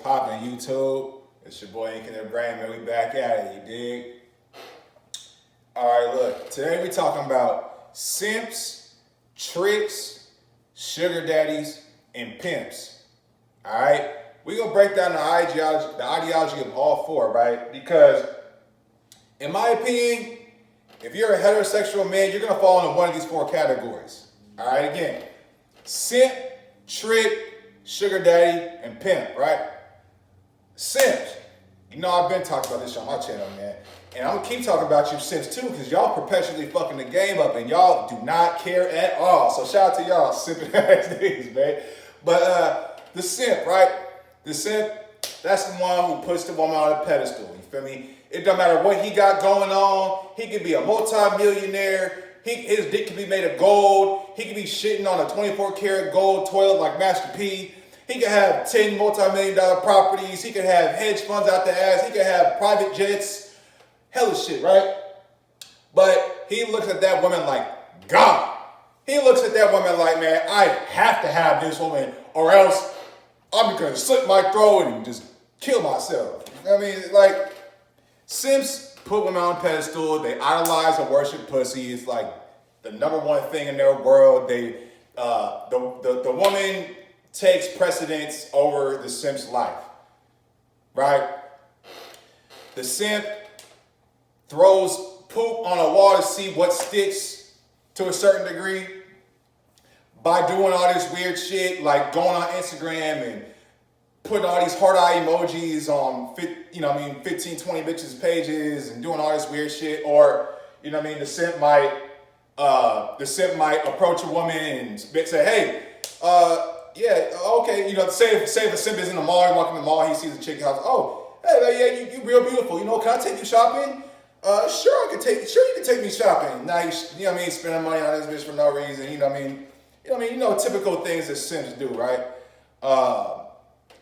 poppin' YouTube? It's your boy Ink in the Brain, man. We back at it, you dig? Alright, look. Today we talking about simps, tricks, sugar daddies, and pimps. Alright? We gonna break down the ideology of all four, right? Because, in my opinion, if you're a heterosexual man, you're gonna fall into one of these four categories. Alright, again. Simp, trick, sugar daddy, and pimp, right? Simps. You know I've been talking about this on my channel, man. And I'm gonna keep talking about you simps too, because y'all perpetually fucking the game up and y'all do not care at all. So shout out to y'all simping ass niggas, man. But the simp, right? The simp, that's the one who puts the woman on a pedestal, you feel me? It don't matter what he got going on. He could be a multi-millionaire. His dick can be made of gold. He could be shitting on a 24 karat gold toilet like Master P. He could have 10 multi-million-dollar properties. He could have hedge funds out the ass. He could have private jets. Hella shit, right? But he looks at that woman like God. He looks at that woman like, man, I have to have this woman or else I'm going to slit my throat and just kill myself. I mean, like, simps put women on a pedestal. They idolize and worship pussy. It's like the number one thing in their world. They, the woman takes precedence over the simp's life, right? The simp throws poop on a wall to see what sticks to a certain degree by doing all this weird shit, like going on Instagram and putting all these heart eye emojis on 15, 20 bitches' pages and doing all this weird shit. Or, the simp might approach a woman and say, hey, yeah, okay, say if a simp is in the mall, you walk in the mall, he sees a chick house, oh, hey, yeah, you real beautiful, can I take you shopping? Sure you can take me shopping. Now, spending money on this bitch for no reason, typical things that simps do, right?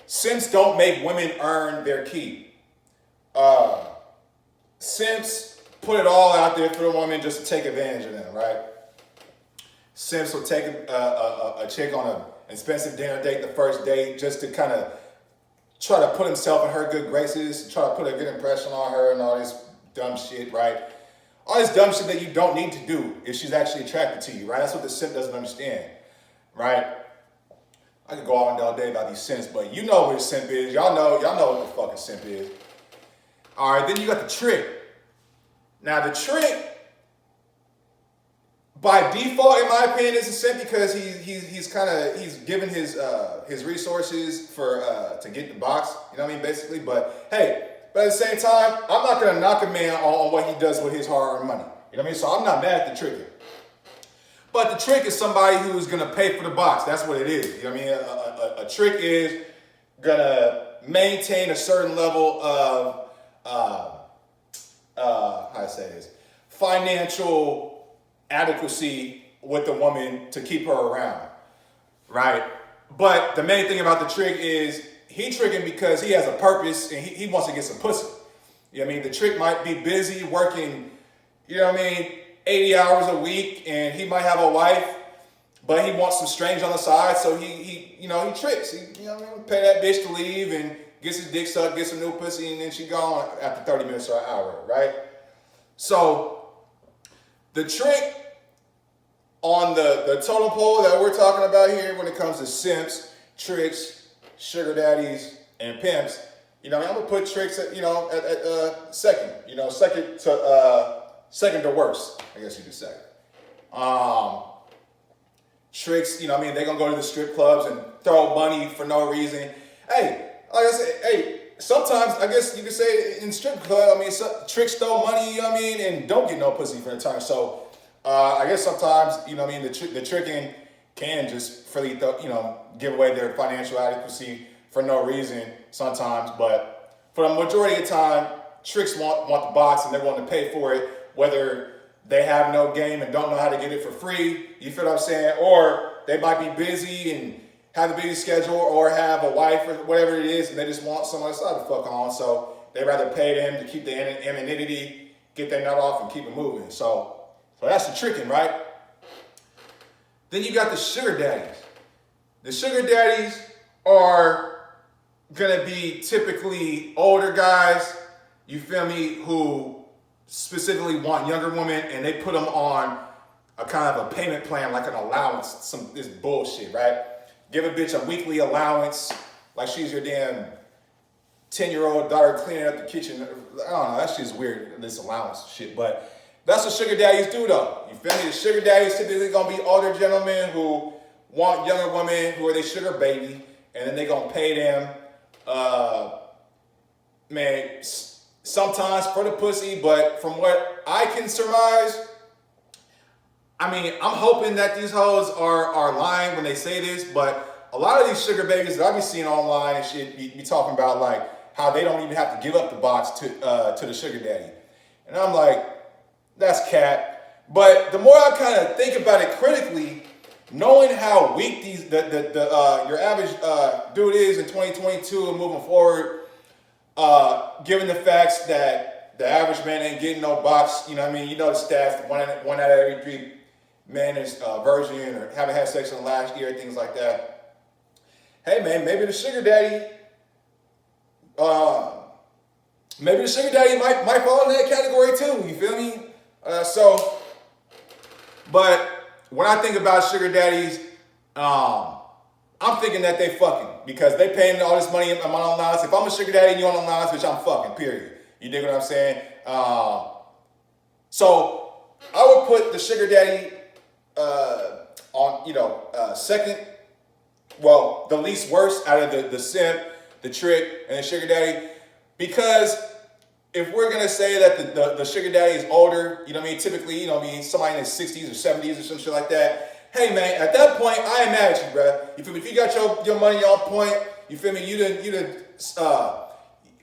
Simps don't make women earn their keep. Simps put it all out there for the woman just to take advantage of them, right? Simps will take a chick on an expensive dinner date the first date just to kind of try to put himself in her good graces, try to put a good impression on her and all this dumb shit, right? All this dumb shit that you don't need to do if she's actually attracted to you, right? That's what the simp doesn't understand, right? I could go on all day about these simps, but you know what a simp is. Y'all know what the fucking simp is. All right, then you got the trick. Now the trick, by default, in my opinion, is a simp because he's given his resources to get the box. Basically. But hey, at the same time, I'm not gonna knock a man on what he does with his hard-earned money. So I'm not mad at the trick. But the trick is somebody who's gonna pay for the box. That's what it is. A trick is gonna maintain a certain level of financial adequacy with the woman to keep her around, right? But the main thing about the trick is he tricking because he has a purpose and he wants to get some pussy. The trick might be busy working, 80 hours a week, and he might have a wife, but he wants some strange on the side, so he tricks. He pay that bitch to leave and gets his dick sucked, gets some new pussy, and then she gone after 30 minutes or an hour, right? So the trick on the totem pole that we're talking about here when it comes to simps, tricks, sugar daddies, and pimps, I'm gonna put tricks at second, second to worst, I guess you could say. Tricks, they're gonna go to the strip clubs and throw money for no reason. Hey, like I said, sometimes I guess you could say in strip club, tricks throw money, and don't get no pussy for the time. So I guess sometimes, the tricking can just freely give away their financial adequacy for no reason sometimes. But for the majority of the time, tricks want the box and they're willing to pay for it, whether they have no game and don't know how to get it for free, you feel what I'm saying? Or they might be busy and have a busy schedule or have a wife or whatever it is and they just want someone else to fuck on. So they rather pay them to keep the anonymity, get their nut off and keep it moving. So that's the tricking, right? Then you got the sugar daddies. The sugar daddies are gonna be typically older guys, you feel me, who specifically want younger women, and they put them on a kind of a payment plan, like an allowance, this bullshit, right? Give a bitch a weekly allowance, like she's your damn 10-year-old daughter cleaning up the kitchen. I don't know, that shit's weird, this allowance shit, but that's what sugar daddies do though. You feel me? The sugar daddies typically gonna be older gentlemen who want younger women who are their sugar baby, and then they gonna pay them, sometimes for the pussy, but from what I can surmise, I mean, I'm hoping that these hoes are lying when they say this, but a lot of these sugar babies that I be seeing online and shit be talking about like how they don't even have to give up the box to the sugar daddy. And I'm like, that's cat. But the more I kind of think about it critically, knowing how weak your average dude is in 2022 and moving forward, given the facts that the average man ain't getting no box, you know what I mean? You know the stats, one out of every 3 men is virgin or haven't had sex in the last year, things like that. Hey man, maybe the sugar daddy might fall in that category too, you feel me? But when I think about sugar daddies, I'm thinking that they fucking, because they paying all this money. I'm on allowance. If I'm a sugar daddy and you on allowance, bitch, I'm fucking, period. You dig what I'm saying? So I would put the sugar daddy on, second, well, the least worst out of the simp, the trick, and the sugar daddy, because if we're gonna say that the sugar daddy is older, you know what I mean, typically, you know what I mean, somebody in his 60s or 70s or some shit like that, hey man, at that point, I am mad at you, bro. You feel me? If you got your money on point, you feel me? You done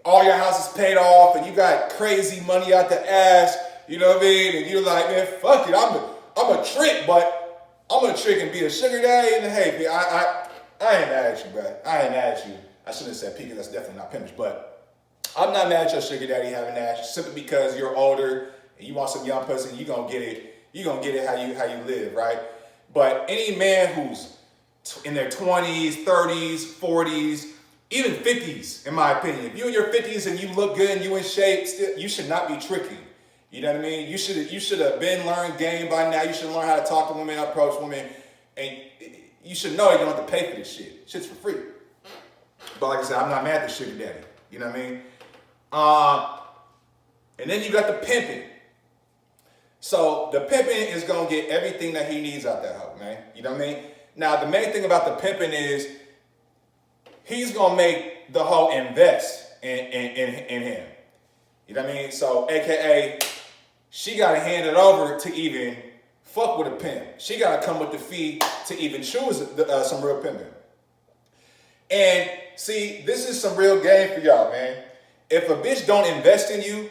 all your house is paid off, and you got crazy money out the ass, you know what I mean? And you're like, man, fuck it, I'm a trick, but I'm gonna trick and be a sugar daddy. And hey, man, I ain't mad at you, bro. I ain't mad at you. I shouldn't have said P, because that's definitely not Pimps, but I'm not mad at your sugar daddy having that, simply because you're older and you want some young person. You gonna get it. You gonna get it how you live, right? But any man who's in their 20s, 30s, 40s, even 50s, in my opinion, if you're in your 50s and you look good and you in shape, still, you should not be tricking. You know what I mean? You should have been learned game by now. You should learn how to talk to women, approach women, and you should know you don't have to pay for this shit. Shit's for free. But like I said, I'm not mad at the sugar daddy. You know what I mean? And then you got the pimping. So the pimping is gonna get everything that he needs out that hoe, man. You know what I mean? Now the main thing about the pimping is he's gonna make the hoe invest in him. You know what I mean? So AKA, she gotta hand it over to even fuck with a pimp. She gotta come with the fee to even choose some real pimping. And see, this is some real game for y'all, man. If a bitch don't invest in you,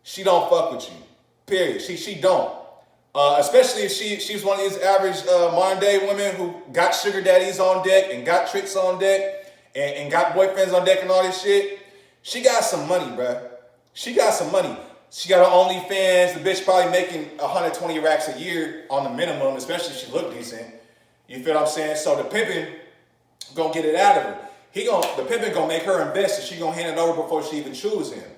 she don't fuck with you. Period. She don't. Especially if she's one of these average modern day women who got sugar daddies on deck and got tricks on deck and got boyfriends on deck and all this shit. She got some money, bruh. She got some money. She got her OnlyFans. The bitch probably making 120 racks a year on the minimum, especially if she look decent. You feel what I'm saying? So the pimping gonna get it out of her. The pimping gonna make her invest, and she gonna hand it over before she even chooses him.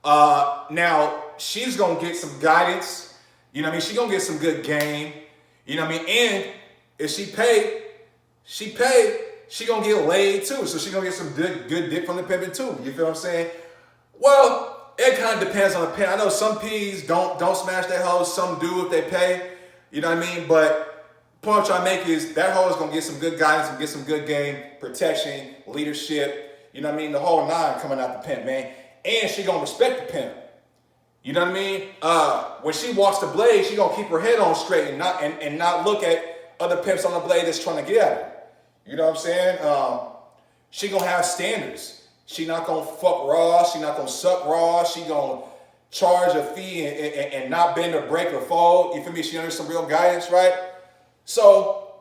Now she's gonna get some guidance. You know what I mean? She gonna get some good game. You know what I mean? And if she gonna get laid too. So she gonna get some good dick from the pimping too. You feel what I'm saying? Well, it kind of depends on the pimp. I know some P's don't smash their hoes. Some do if they pay. You know what I mean? But the point I'm trying to make is that hoe is gonna get some good guidance and get some good game, protection, leadership. You know what I mean? The whole nine coming out the pimp, man. And she gonna respect the pimp. You know what I mean? When she walks the blade, she gonna keep her head on straight and not look at other pimps on the blade that's trying to get at her. You know what I'm saying? She gonna have standards. She not gonna fuck raw. She not gonna suck raw. She gonna charge a fee and not bend or break or fold. You feel me? She under some real guidance, right? So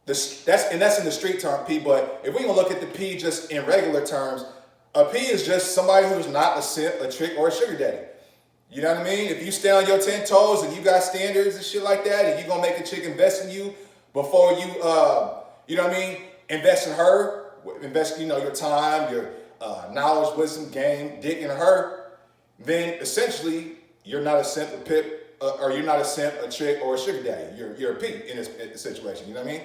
that's in the street term, P. But if we gonna look at the P just in regular terms, a P is just somebody who's not a simp, a trick, or a sugar daddy. You know what I mean? If you stay on your 10 toes and you got standards and shit like that, and you gonna make a chick invest in you before you, you know what I mean, invest in her invest, your time, your knowledge, wisdom, game, dick in her, then essentially you're not a simp, a pimp, or you're not a simp, a trick, or a sugar daddy. You're a P in this situation. You know what I mean?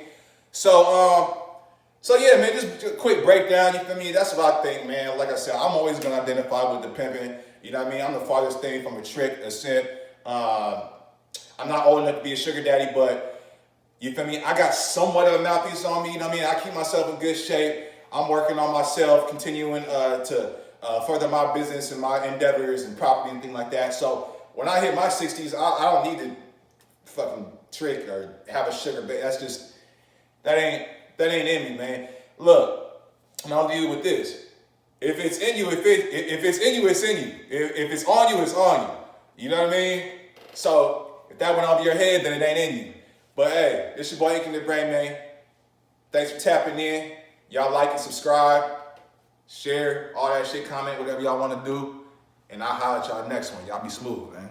So yeah, man, just a quick breakdown. You feel me? That's what I think, man. Like I said, I'm always gonna identify with the pimping. You know what I mean? I'm the farthest thing from a trick, a simp. I'm not old enough to be a sugar daddy, but you feel me? I got somewhat of a mouthpiece on me. You know what I mean? I keep myself in good shape. I'm working on myself, continuing to further my business and my endeavors and property and things like that. So when I hit my 60s, I don't need to fucking trick or have a sugar baby. That ain't in me, man. Look, and I'll deal with this. If it's in you, if it's in you, it's in you. If it's on you, it's on you. You know what I mean? So if that went over your head, then it ain't in you. But hey, it's your boy Ink in the Brain, man. Thanks for tapping in. Y'all like and subscribe, share, all that shit, comment, whatever y'all want to do. And I'll holler at y'all next one. Y'all be smooth, man.